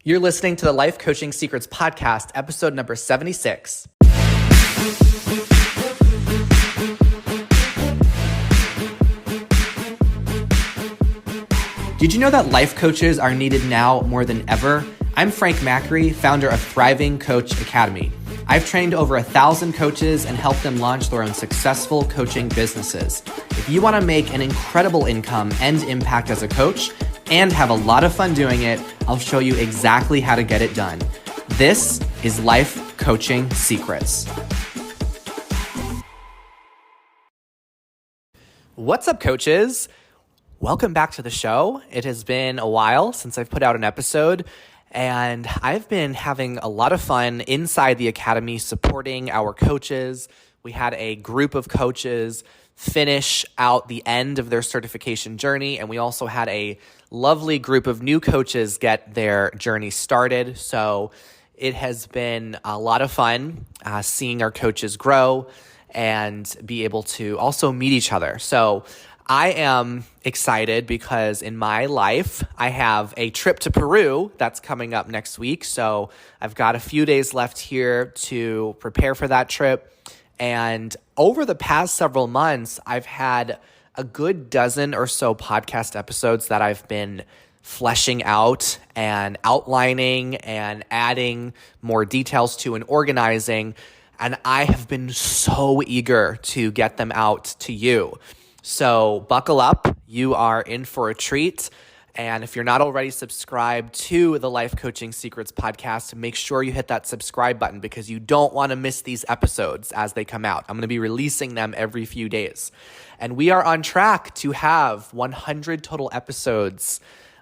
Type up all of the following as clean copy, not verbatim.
You're listening to the Life Coaching Secrets Podcast, episode number 76. Did you know that life coaches are needed now more than ever? I'm Frank Macri, founder of Thriving Coach Academy. I've trained over 1,000 coaches and helped them launch their own successful coaching businesses. If you want to make an incredible income and impact as a coach and have a lot of fun doing it, I'll show you exactly how to get it done. This is Life Coaching Secrets. What's up, coaches? Welcome back to the show. It has been a while since I've put out an episode, and I've been having a lot of fun inside the academy supporting our coaches. We had a group of coaches finish out the end of their certification journey, and we also had a lovely group of new coaches get their journey started. So it has been a lot of fun seeing our coaches grow and be able to also meet each other. So I am excited because in my life, I have a trip to Peru that's coming up next week. So I've got a few days left here to prepare for that trip. And over the past several months, I've had a good dozen or so podcast episodes that I've been fleshing out and outlining and adding more details to and organizing. And I have been so eager to get them out to you. So buckle up, you are in for a treat. And if you're not already subscribed to the Life Coaching Secrets podcast, make sure you hit that subscribe button because you don't want to miss these episodes as they come out. I'm going to be releasing them every few days. And we are on track to have 100 total episodes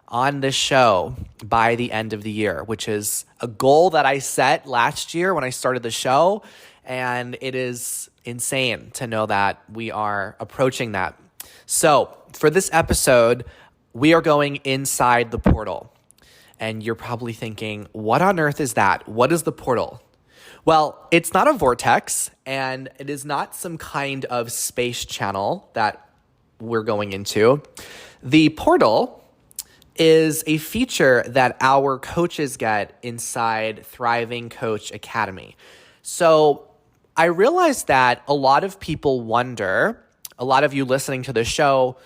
on this show by the end of the year, which is a goal that I set last year when I started the show. And it is insane to know that we are approaching that. So for this episode, we are going inside the portal. And you're probably thinking, what on earth is that? What is the portal? Well, it's not a vortex, and it is not some kind of space channel that we're going into. The portal is a feature that our coaches get inside Thriving Coach Academy. So I realized that a lot of people wonder, a lot of you listening to the show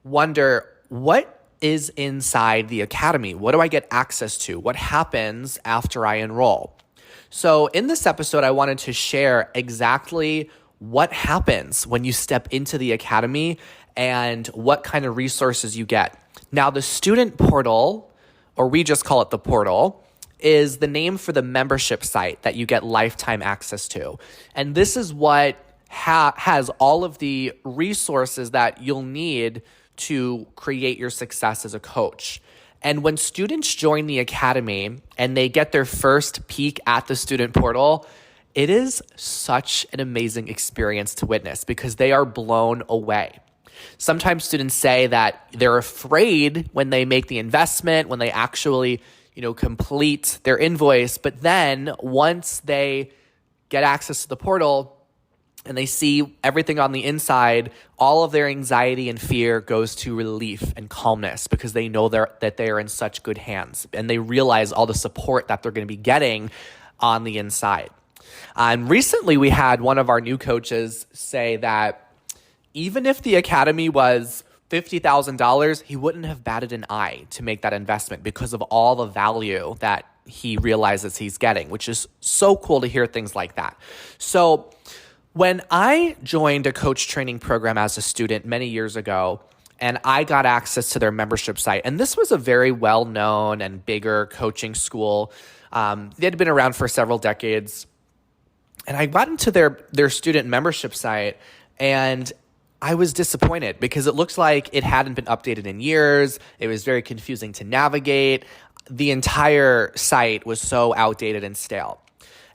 wonder, what is inside the academy? What do I get access to? What happens after I enroll? So in this episode, I wanted to share exactly what happens when you step into the academy and what kind of resources you get. Now, the student portal, or we just call it the portal, is the name for the membership site that you get lifetime access to. And this is what has all of the resources that you'll need to create your success as a coach. And when students join the academy and they get their first peek at the student portal, it is such an amazing experience to witness because they are blown away. Sometimes students say that they're afraid when they make the investment, when they actually, complete their invoice. But then once they get access to the portal and they see everything on the inside, all of their anxiety and fear goes to relief and calmness because they know that they are in such good hands and they realize all the support that they're going to be getting on the inside. Recently, we had one of our new coaches say that even if the academy was $50,000, he wouldn't have batted an eye to make that investment because of all the value that he realizes he's getting, which is so cool to hear things like that. So when I joined a coach training program as a student many years ago, and I got access to their membership site, and this was a very well-known and bigger coaching school. They had been around for several decades. And I got into their student membership site, and I was disappointed because it looks like it hadn't been updated in years. It was very confusing to navigate. The entire site was so outdated and stale.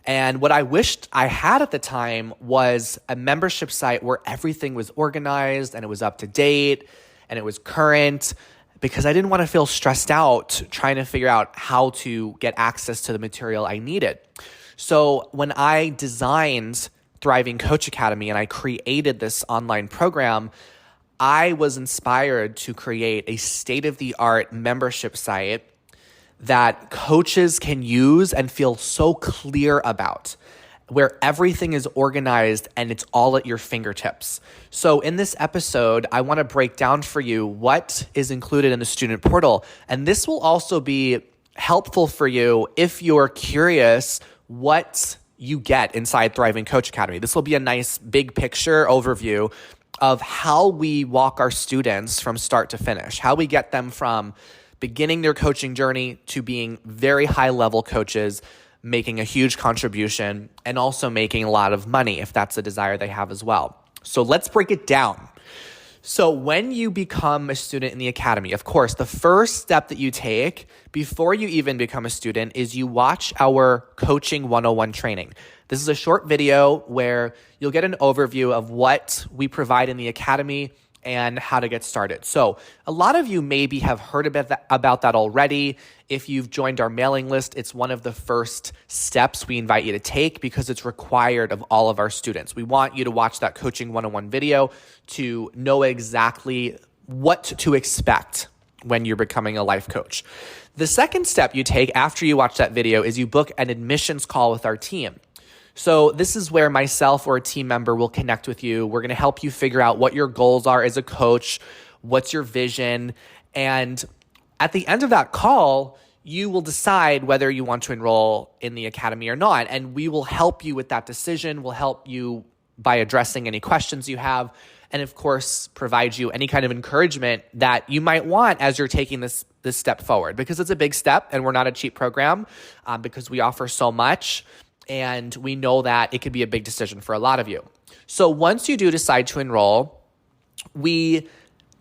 And what I wished I had at the time was a membership site where everything was organized and it was up to date and it was current, because I didn't want to feel stressed out trying to figure out how to get access to the material I needed. So when I designed Thriving Coach Academy and I created this online program, I was inspired to create a state-of-the-art membership site that coaches can use and feel so clear about, where everything is organized and it's all at your fingertips. So in this episode, I want to break down for you what is included in the student portal. And this will also be helpful for you if you're curious what you get inside Thriving Coach Academy. This will be a nice big picture overview of how we walk our students from start to finish, how we get them from beginning their coaching journey to being very high level coaches, making a huge contribution, and also making a lot of money if that's a desire they have as well. So let's break it down. So when you become a student in the academy, of course, the first step that you take before you even become a student is you watch our Coaching 101 training. This is a short video where you'll get an overview of what we provide in the academy and how to get started. So a lot of you maybe have heard about that already. If you've joined our mailing list, it's one of the first steps we invite you to take because it's required of all of our students. We want you to watch that Coaching 101 video to know exactly what to expect when you're becoming a life coach. The second step you take after you watch that video is you book an admissions call with our team. So this is where myself or a team member will connect with you. We're going to help you figure out what your goals are as a coach, what's your vision, and at the end of that call, you will decide whether you want to enroll in the academy or not, and we will help you with that decision. We'll help you by addressing any questions you have, and of course, provide you any kind of encouragement that you might want as you're taking this step forward, because it's a big step, and we're not a cheap program because we offer so much. And we know that it could be a big decision for a lot of you. So once you do decide to enroll, we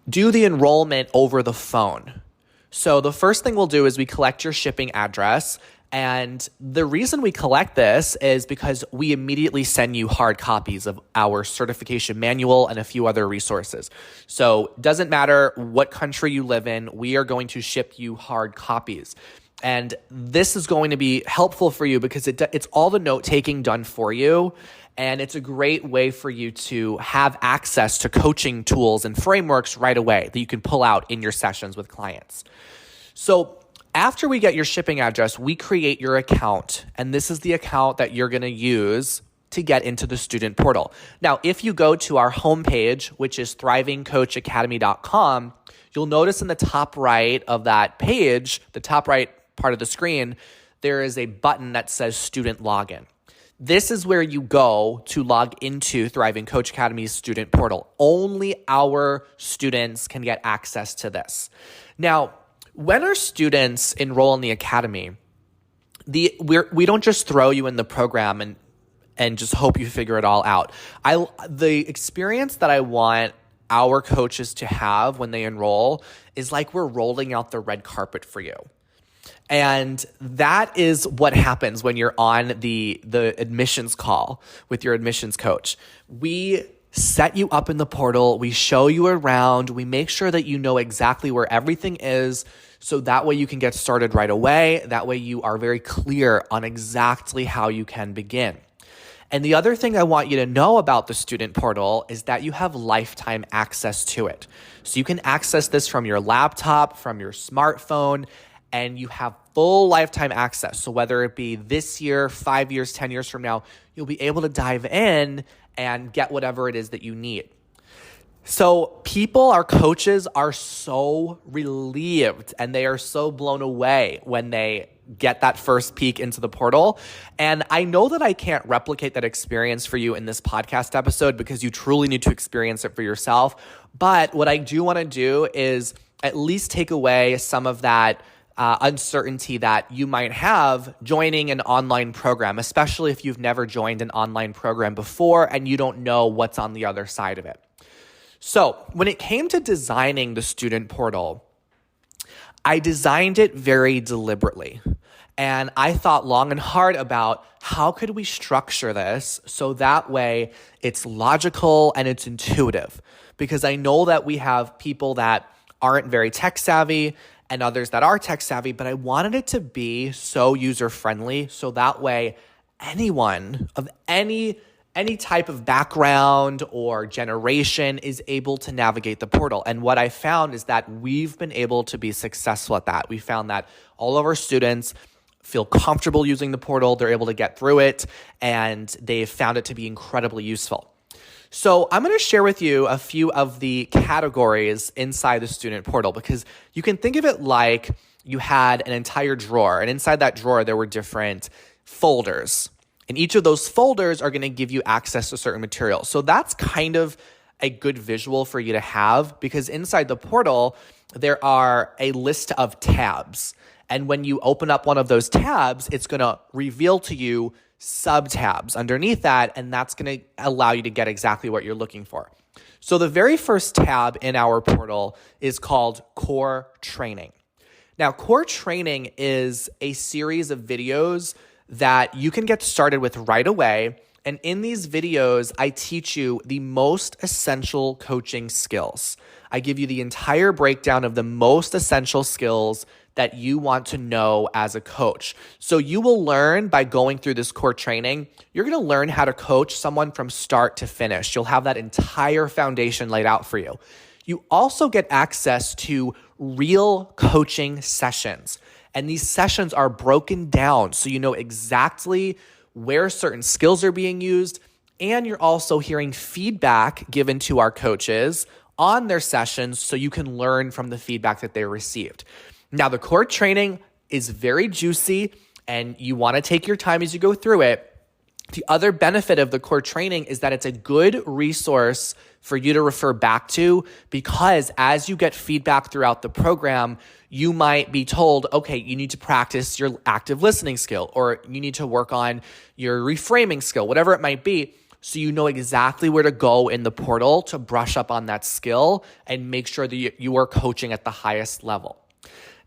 do the enrollment over the phone. So the first thing we'll do is we collect your shipping address. And the reason we collect this is because we immediately send you hard copies of our certification manual and a few other resources. So it doesn't matter what country you live in, we are going to ship you hard copies. And this is going to be helpful for you because it's all the note-taking done for you. And it's a great way for you to have access to coaching tools and frameworks right away that you can pull out in your sessions with clients. So after we get your shipping address, we create your account. And this is the account that you're going to use to get into the student portal. Now, if you go to our homepage, which is thrivingcoachacademy.com, you'll notice in the top right of that page, the top right part of the screen, there is a button that says Student Login. This is where you go to log into Thriving Coach Academy's student portal. Only our students can get access to this. Now, when our students enroll in the academy, we don't just throw you in the program and just hope you figure it all out. The experience that I want our coaches to have when they enroll is like we're rolling out the red carpet for you. And that is what happens when you're on the admissions call with your admissions coach. We set you up in the portal. We show you around. We make sure that you know exactly where everything is, so that way you can get started right away. That way you are very clear on exactly how you can begin. And the other thing I want you to know about the student portal is that you have lifetime access to it. So you can access this from your laptop, from your smartphone, and you have full lifetime access. So whether it be this year, 5 years, 10 years from now, you'll be able to dive in and get whatever it is that you need. So our coaches are so relieved and they are so blown away when they get that first peek into the portal. And I know that I can't replicate that experience for you in this podcast episode because you truly need to experience it for yourself. But what I do want to do is at least take away some of that uncertainty that you might have joining an online program, especially if you've never joined an online program before and you don't know what's on the other side of it. So when it came to designing the student portal, I designed it very deliberately. And I thought long and hard about how could we structure this so that way it's logical and it's intuitive. Because I know that we have people that aren't very tech savvy and others that are tech savvy, but I wanted it to be so user friendly so that way anyone of any any type of background or generation is able to navigate the portal. And what I found is that we've been able to be successful at that. We found that all of our students feel comfortable using the portal, they're able to get through it, and they've found it to be incredibly useful. So I'm going to share with you a few of the categories inside the student portal, because you can think of it like you had an entire drawer, and inside that drawer there were different folders. And each of those folders are going to give you access to certain materials. So that's kind of a good visual for you to have, because inside the portal, there are a list of tabs. And when you open up one of those tabs, it's going to reveal to you sub-tabs underneath that, and that's going to allow you to get exactly what you're looking for. So the very first tab in our portal is called Core Training. Now, Core Training is a series of videos that you can get started with right away. And in these videos, I teach you the most essential coaching skills. I give you the entire breakdown of the most essential skills that you want to know as a coach. So you will learn by going through this core training, you're going to learn how to coach someone from start to finish. You'll have that entire foundation laid out for you. You also get access to real coaching sessions. And these sessions are broken down so you know exactly where certain skills are being used. And you're also hearing feedback given to our coaches on their sessions so you can learn from the feedback that they received. Now, the core training is very juicy and you want to take your time as you go through it. The other benefit of the core training is that it's a good resource for you to refer back to, because as you get feedback throughout the program, you might be told, okay, you need to practice your active listening skill, or you need to work on your reframing skill, whatever it might be. So you know exactly where to go in the portal to brush up on that skill and make sure that you are coaching at the highest level.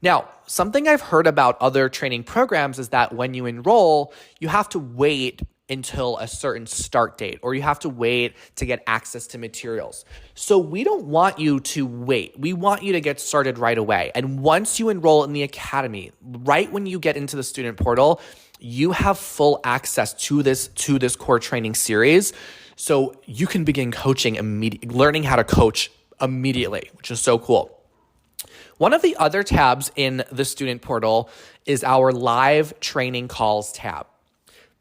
Now, something I've heard about other training programs is that when you enroll, you have to wait until a certain start date, or you have to wait to get access to materials. So we don't want you to wait. We want you to get started right away. And once you enroll in the academy, right when you get into the student portal, you have full access to this core training series. So you can begin coaching learning how to coach immediately, which is so cool. One of the other tabs in the student portal is our live training calls tab.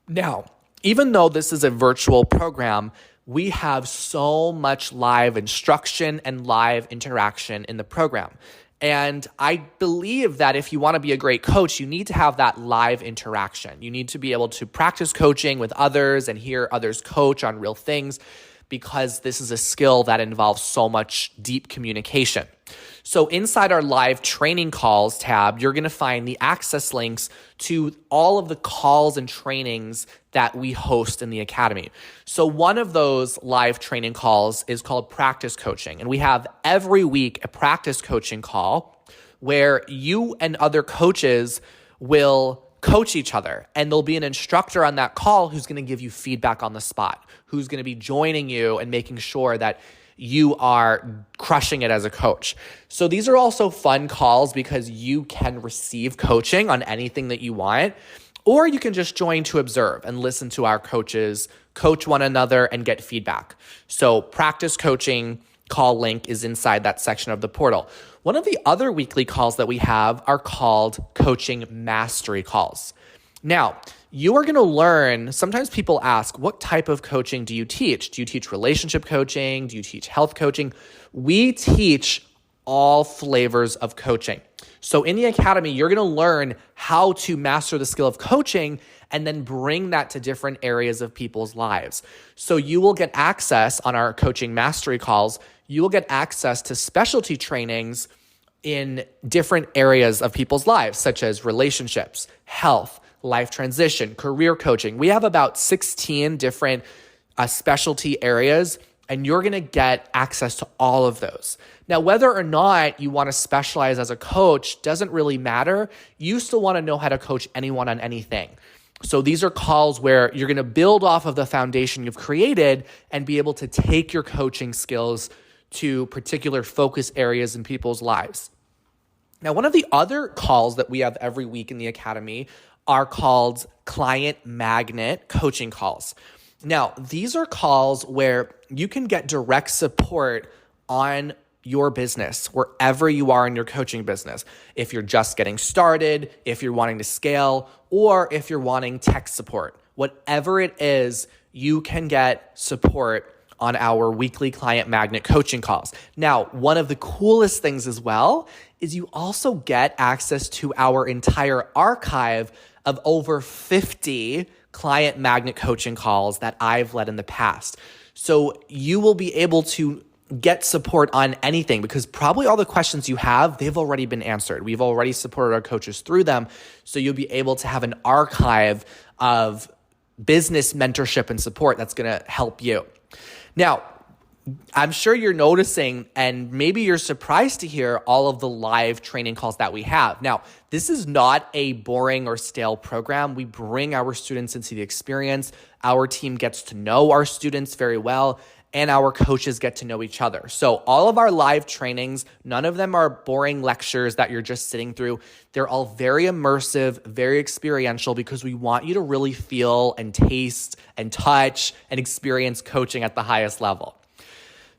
Now, even though this is a virtual program, we have so much live instruction and live interaction in the program. And I believe that if you want to be a great coach, you need to have that live interaction. You need to be able to practice coaching with others and hear others coach on real things, because this is a skill that involves so much deep communication. So inside our live training calls tab, you're going to find the access links to all of the calls and trainings that we host in the academy. So one of those live training calls is called practice coaching. And we have every week a practice coaching call where you and other coaches will coach each other. And there'll be an instructor on that call who's going to give you feedback on the spot, who's going to be joining you and making sure that you are crushing it as a coach. So these are also fun calls because you can receive coaching on anything that you want, or you can just join to observe and listen to our coaches coach one another and get feedback. So practice coaching call link is inside that section of the portal. One of the other weekly calls that we have are called coaching mastery calls. Now, you are going to learn, sometimes people ask, what type of coaching do you teach? Do you teach relationship coaching? Do you teach health coaching? We teach all flavors of coaching. So in the academy, you're going to learn how to master the skill of coaching and then bring that to different areas of people's lives. So you will get access on our coaching mastery calls. You will get access to specialty trainings in different areas of people's lives, such as relationships, health, life transition, career coaching. We have about 16 different specialty areas, and you're going to get access to all of those. Now, whether or not you want to specialize as a coach doesn't really matter. You still want to know how to coach anyone on anything. So these are calls where you're going to build off of the foundation you've created and be able to take your coaching skills to particular focus areas in people's lives. Now, one of the other calls that we have every week in the academy are called client magnet coaching calls. Now, these are calls where you can get direct support on your business, wherever you are in your coaching business. If you're just getting started, if you're wanting to scale, or if you're wanting tech support, whatever it is, you can get support on our weekly client magnet coaching calls. Now, one of the coolest things as well is you also get access to our entire archive of over 50 client magnet coaching calls that I've led in the past. So you will be able to get support on anything because probably all the questions you have, they've already been answered. We've already supported our coaches through them. So you'll be able to have an archive of business mentorship and support that's going to help you. Now, I'm sure you're noticing, and maybe you're surprised to hear all of the live training calls that we have. Now, this is not a boring or stale program. We bring our students into the experience. Our team gets to know our students very well, and our coaches get to know each other. So all of our live trainings, none of them are boring lectures that you're just sitting through. They're all very immersive, very experiential, because we want you to really feel and taste and touch and experience coaching at the highest level.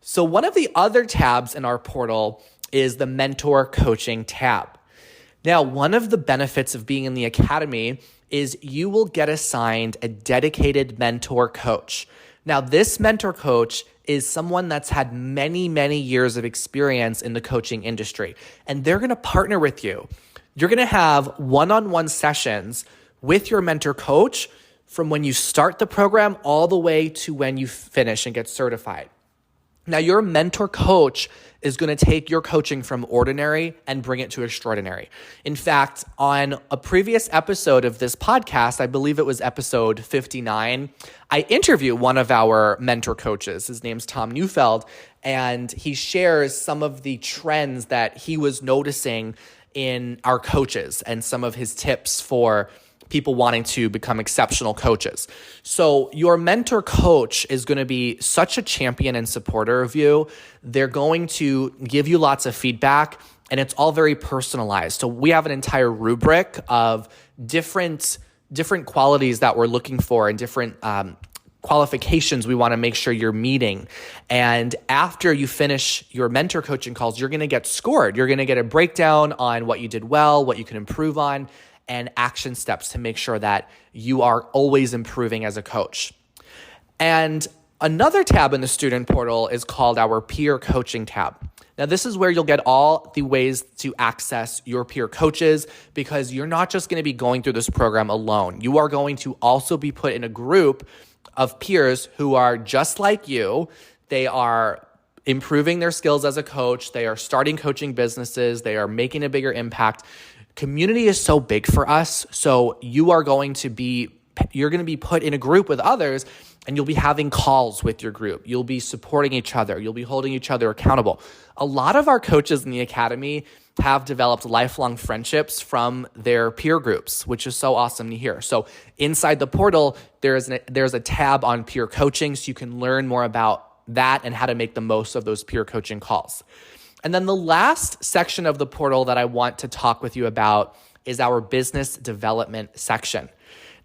So one of the other tabs in our portal is the mentor coaching tab. Now, one of the benefits of being in the academy is you will get assigned a dedicated mentor coach. Now, this mentor coach is someone that's had many, many years of experience in the coaching industry, and they're going to partner with you. You're going to have one-on-one sessions with your mentor coach from when you start the program all the way to when you finish and get certified. Now, your mentor coach is going to take your coaching from ordinary and bring it to extraordinary. In fact, on a previous episode of this podcast, I believe it was episode 59, I interview one of our mentor coaches. His name's Tom Neufeld, and he shares some of the trends that he was noticing in our coaches and some of his tips for people wanting to become exceptional coaches. So your mentor coach is going to be such a champion and supporter of you. They're going to give you lots of feedback, and it's all very personalized. So we have an entire rubric of different qualities that we're looking for and different qualifications we want to make sure you're meeting. And after you finish your mentor coaching calls, you're going to get scored. You're going to get a breakdown on what you did well, what you can improve on, and action steps to make sure that you are always improving as a coach. And another tab in the student portal is called our peer coaching tab. Now, this is where you'll get all the ways to access your peer coaches, because you're not just going to be going through this program alone. You are going to also be put in a group of peers who are just like you. They are improving their skills as a coach. They are starting coaching businesses. They are making a bigger impact. Community is so big for us. So you're going to be put in a group with others, and you'll be having calls with your group. You'll be supporting each other. You'll be holding each other accountable. A lot of our coaches in the academy have developed lifelong friendships from their peer groups, which is so awesome to hear. So inside the portal, there's a tab on peer coaching, so you can learn more about that and how to make the most of those peer coaching calls. And then the last section of the portal that I want to talk with you about is our business development section.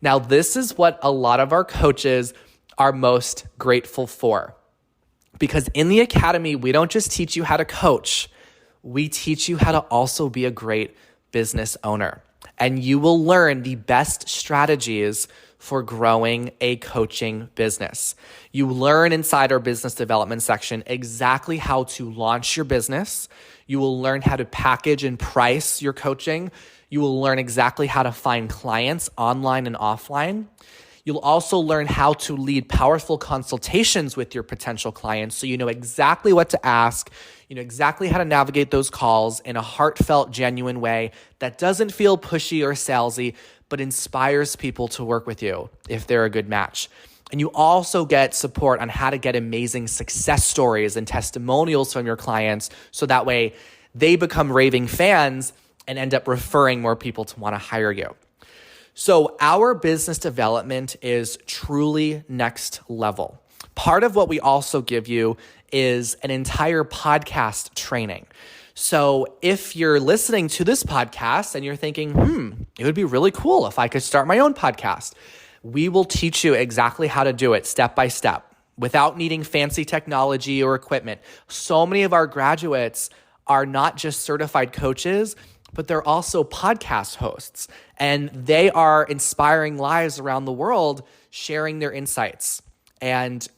Now, this is what a lot of our coaches are most grateful for, because in the academy, we don't just teach you how to coach, we teach you how to also be a great business owner. And you will learn the best strategies for growing a coaching business. You learn inside our business development section exactly how to launch your business. You will learn how to package and price your coaching. You will learn exactly how to find clients online and offline. You'll also learn how to lead powerful consultations with your potential clients, so you know exactly what to ask, you know exactly how to navigate those calls in a heartfelt, genuine way that doesn't feel pushy or salesy, but inspires people to work with you if they're a good match. And you also get support on how to get amazing success stories and testimonials from your clients, so that way they become raving fans and end up referring more people to want to hire you. So our business development is truly next level. Part of what we also give you is an entire podcast training. So if you're listening to this podcast and you're thinking, it would be really cool if I could start my own podcast, We will teach you exactly how to do it step by step without needing fancy technology or equipment. So many of our graduates are not just certified coaches, but they're also podcast hosts, and they are inspiring lives around the world, sharing their insights and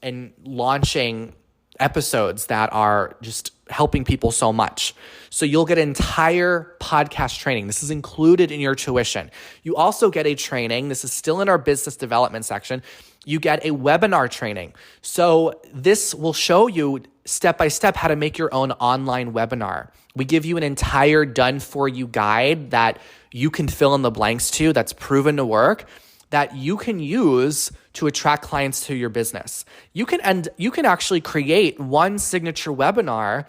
launching episodes that are just helping people so much. So you'll get entire podcast training. This is included in your tuition. You also get a training. This is still in our business development section. You get a webinar training. So this will show you step by step how to make your own online webinar. We give you an entire done for you guide that you can fill in the blanks to, that's proven to work, that you can use to attract clients to your business. You can actually create one signature webinar,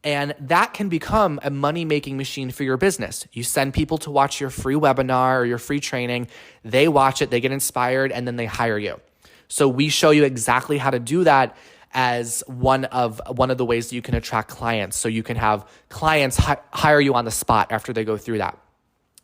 and that can become a money-making machine for your business. You send people to watch your free webinar or your free training, they watch it, they get inspired, and then they hire you. So we show you exactly how to do that as one of the ways that you can attract clients. So you can have clients hire you on the spot after they go through that.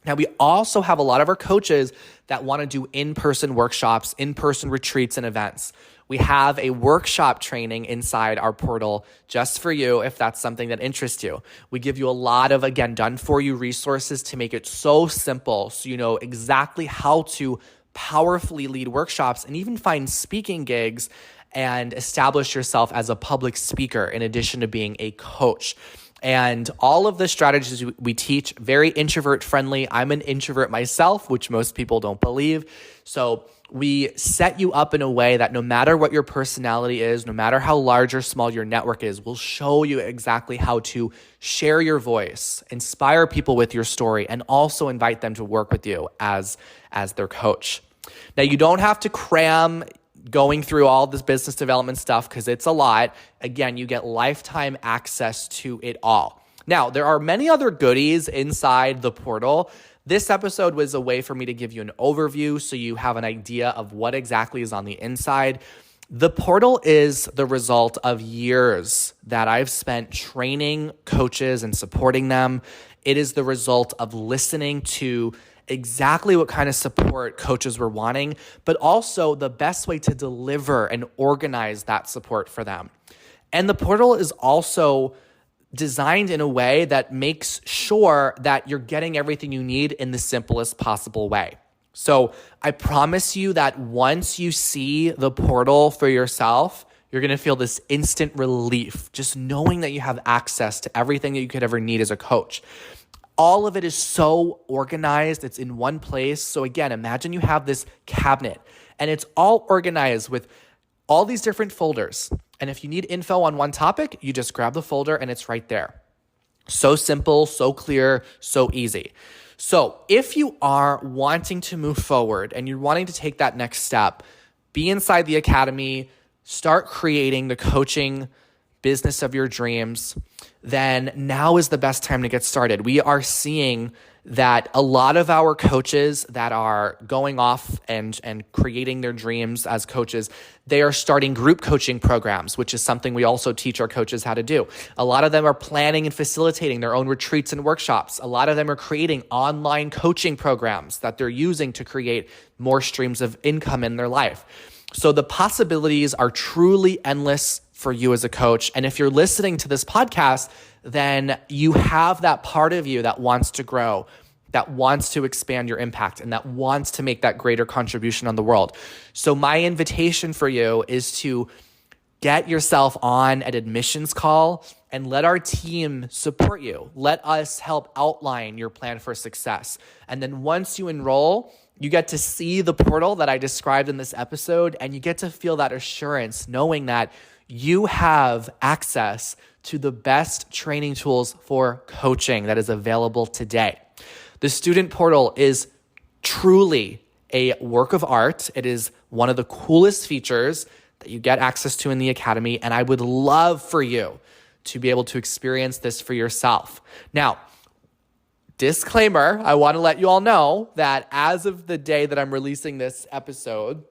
Now, we also have a lot of our coaches that want to do in-person workshops, in-person retreats and events. We have a workshop training inside our portal just for you if that's something that interests you. We give you a lot of, again, done-for-you resources to make it so simple so you know exactly how to powerfully lead workshops and even find speaking gigs and establish yourself as a public speaker in addition to being a coach. And all of the strategies we teach, very introvert friendly. I'm an introvert myself, which most people don't believe. So we set you up in a way that no matter what your personality is, no matter how large or small your network is, we'll show you exactly how to share your voice, inspire people with your story, and also invite them to work with you as their coach. Now, you don't have to cram going through all this business development stuff because it's a lot. Again, you get lifetime access to it all. Now, there are many other goodies inside the portal. This episode was a way for me to give you an overview so you have an idea of what exactly is on the inside. The portal is the result of years that I've spent training coaches and supporting them. It is the result of listening to exactly what kind of support coaches were wanting, but also the best way to deliver and organize that support for them. And the portal is also designed in a way that makes sure that you're getting everything you need in the simplest possible way. So I promise you that once you see the portal for yourself, you're going to feel this instant relief, just knowing that you have access to everything that you could ever need as a coach. All of it is so organized. It's in one place. So again, imagine you have this cabinet and it's all organized with all these different folders. And if you need info on one topic, you just grab the folder and it's right there. So simple, so clear, so easy. So if you are wanting to move forward and you're wanting to take that next step, be inside the academy, start creating the coaching business of your dreams, then now is the best time to get started. We are seeing that a lot of our coaches that are going off and creating their dreams as coaches, they are starting group coaching programs, which is something we also teach our coaches how to do. A lot of them are planning and facilitating their own retreats and workshops. A lot of them are creating online coaching programs that they're using to create more streams of income in their life. So the possibilities are truly endless for you as a coach. And if you're listening to this podcast, then you have that part of you that wants to grow, that wants to expand your impact, and that wants to make that greater contribution on the world. So my invitation for you is to get yourself on an admissions call and let our team support you. Let us help outline your plan for success. And then once you enroll, you get to see the portal that I described in this episode, and you get to feel that assurance knowing that you have access to the best training tools for coaching that is available today. The student portal is truly a work of art. It is one of the coolest features that you get access to in the academy, and I would love for you to be able to experience this for yourself. Now, disclaimer, I want to let you all know that as of the day that I'm releasing this episode,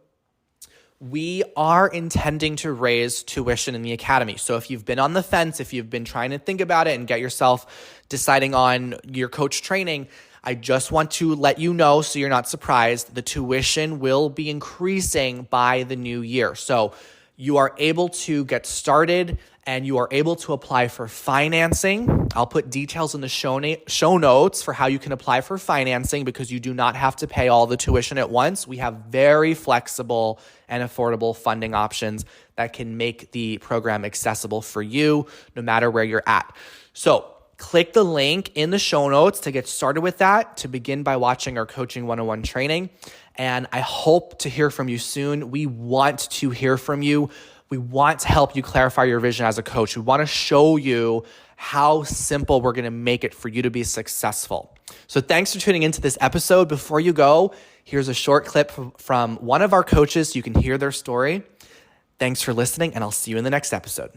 we are intending to raise tuition in the academy. So if you've been on the fence, if you've been trying to think about it and get yourself deciding on your coach training, I just want to let you know so you're not surprised, the tuition will be increasing by the new year. So you are able to get started and you are able to apply for financing. I'll put details in the show notes for how you can apply for financing because you do not have to pay all the tuition at once. We have very flexible and affordable funding options that can make the program accessible for you no matter where you're at. So click the link in the show notes to get started with that, to begin by watching our Coaching 101 training. And I hope to hear from you soon. We want to hear from you. We want to help you clarify your vision as a coach. We want to show you how simple we're going to make it for you to be successful. So thanks for tuning into this episode. Before you go, here's a short clip from one of our coaches so you can hear their story. Thanks for listening, and I'll see you in the next episode.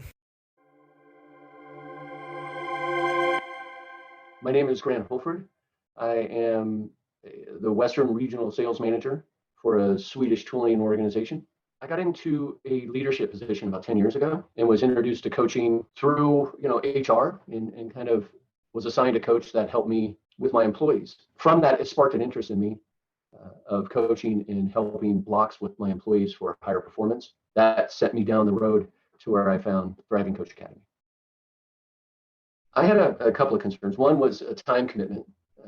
My name is Grant Holford. I am the Western Regional Sales Manager for a Swedish tooling organization. I got into a leadership position about 10 years ago and was introduced to coaching through, HR and kind of was assigned a coach that helped me with my employees. From that, it sparked an interest in me of coaching and helping blocks with my employees for higher performance. That set me down the road to where I found Thriving Coach Academy. I had a couple of concerns. One was a time commitment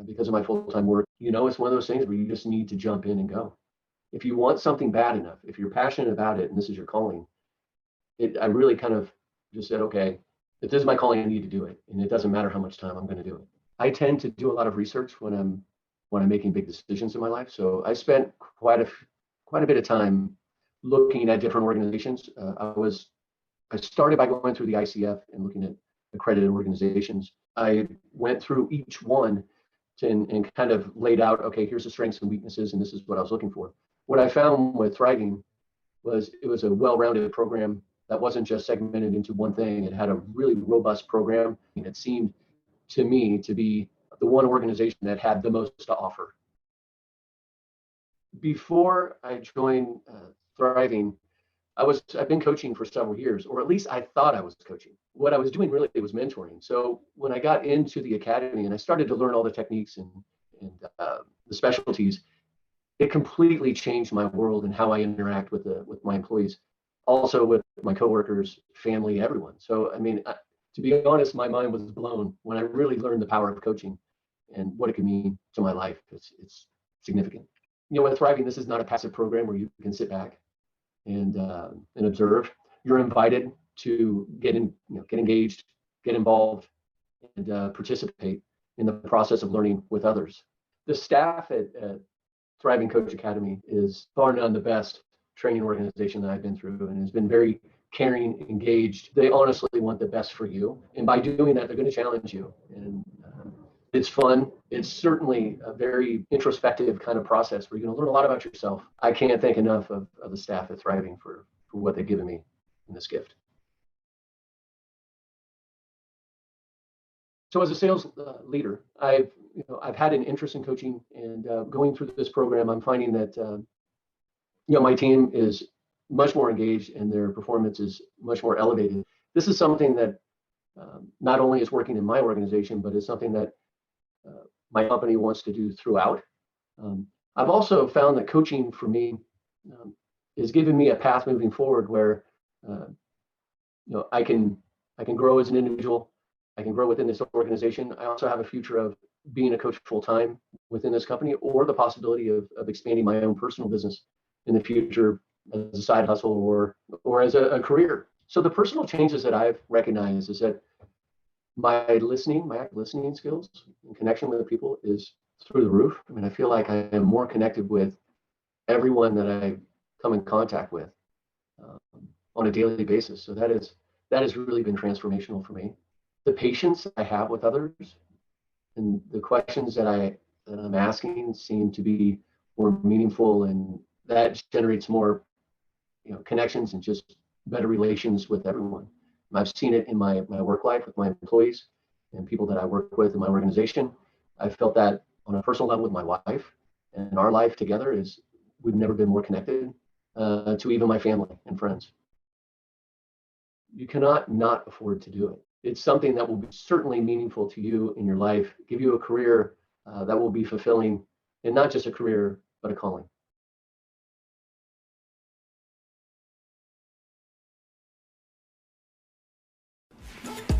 because of my full-time work. It's one of those things where you just need to jump in and go. If you want something bad enough, if you're passionate about it, and this is your calling, I really kind of just said, okay, if this is my calling, I need to do it. And it doesn't matter how much time I'm going to do it. I tend to do a lot of research when I'm making big decisions in my life. So I spent quite a bit of time looking at different organizations. I started by going through the ICF and looking at accredited organizations. I went through each one and kind of laid out, okay, here's the strengths and weaknesses, and this is what I was looking for. What I found with Thriving was it was a well-rounded program that wasn't just segmented into one thing. It had a really robust program, and it seemed to me to be the one organization that had the most to offer. Before I joined Thriving, I've been coaching for several years, or at least I thought I was coaching. What I was doing really was mentoring. So when I got into the academy and I started to learn all the techniques and the specialties, it completely changed my world and how I interact with my employees, also with my coworkers, family, everyone. So to be honest, my mind was blown when I really learned the power of coaching and what it could mean to my life. It's significant. With Thriving, this is not a passive program where you can sit back and observe. You're invited to get engaged, get involved, and participate in the process of learning with others. The staff at Thriving Coach Academy is bar none the best training organization that I've been through, and has been very caring, engaged. They honestly want the best for you, and by doing that, they're going to challenge you. And it's fun. It's certainly a very introspective kind of process where you're going to learn a lot about yourself. I can't thank enough of the staff at Thriving for what they've given me in this gift. So as a sales leader, I've had an interest in coaching, and going through this program, I'm finding that my team is much more engaged and their performance is much more elevated. This is something that not only is working in my organization, but is something that my company wants to do throughout. I've also found that coaching for me is giving me a path moving forward where I can grow as an individual. I can grow within this organization. I also have a future of being a coach full time within this company, or the possibility of expanding my own personal business in the future as a side hustle or as a career. So the personal changes that I've recognized is that my active listening skills and connection with people is through the roof. I feel like I am more connected with everyone that I come in contact with on a daily basis. So that has really been transformational for me. The patience I have with others and the questions that I'm asking seem to be more meaningful, and that generates more connections and just better relations with everyone. I've seen it in my work life with my employees and people that I work with in my organization. I felt that on a personal level with my wife, and our life together we've never been more connected to even my family and friends. You cannot not afford to do it. It's something that will be certainly meaningful to you in your life, give you a career that will be fulfilling in not just a career, but a calling.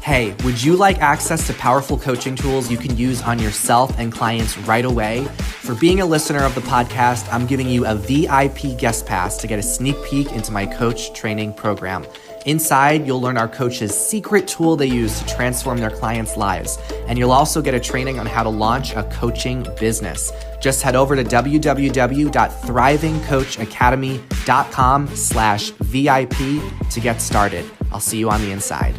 Hey, would you like access to powerful coaching tools you can use on yourself and clients right away? For being a listener of the podcast, I'm giving you a VIP guest pass to get a sneak peek into my coach training program. Inside, you'll learn our coach's secret tool they use to transform their clients' lives. And you'll also get a training on how to launch a coaching business. Just head over to www.thrivingcoachacademy.com/VIP to get started. I'll see you on the inside.